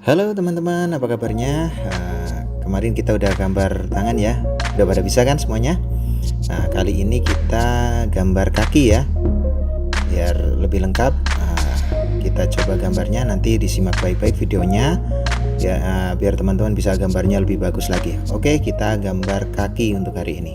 Halo teman-teman, apa kabarnya? Kemarin kita udah gambar tangan ya. Udah pada bisa kan semuanya? Nah, kali ini kita gambar kaki ya. Biar lebih lengkap, kita coba gambarnya, nanti disimak baik-baik videonya ya, biar teman-teman bisa gambarnya lebih bagus lagi. Oke, kita gambar kaki untuk hari ini.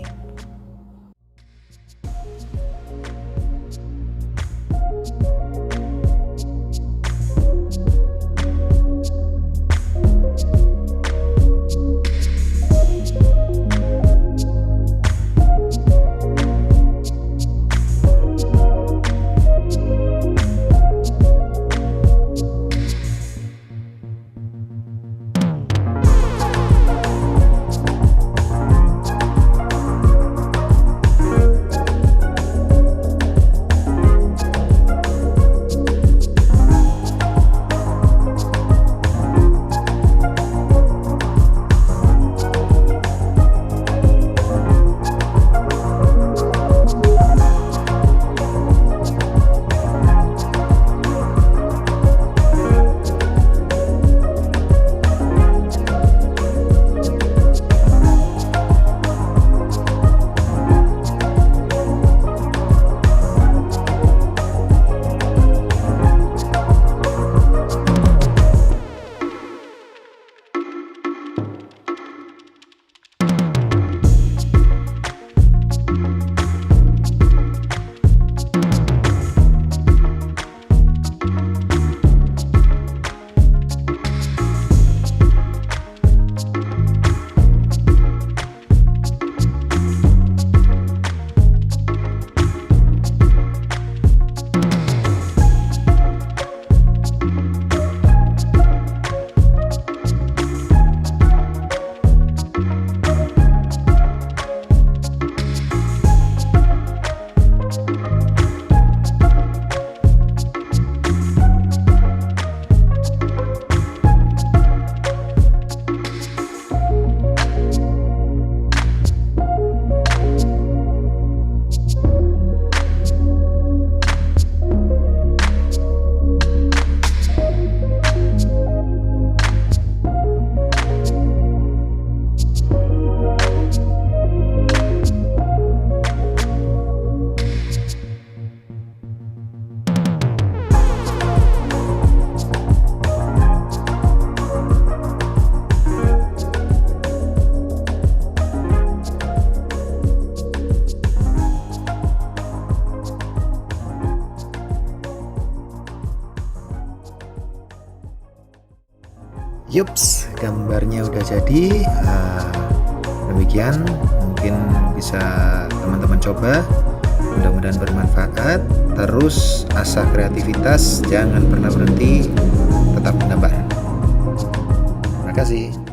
Yups, gambarnya udah jadi. Demikian, mungkin bisa teman-teman coba. Mudah-mudahan bermanfaat. Terus asah kreativitas, jangan pernah berhenti, tetap menggambar. Terima kasih.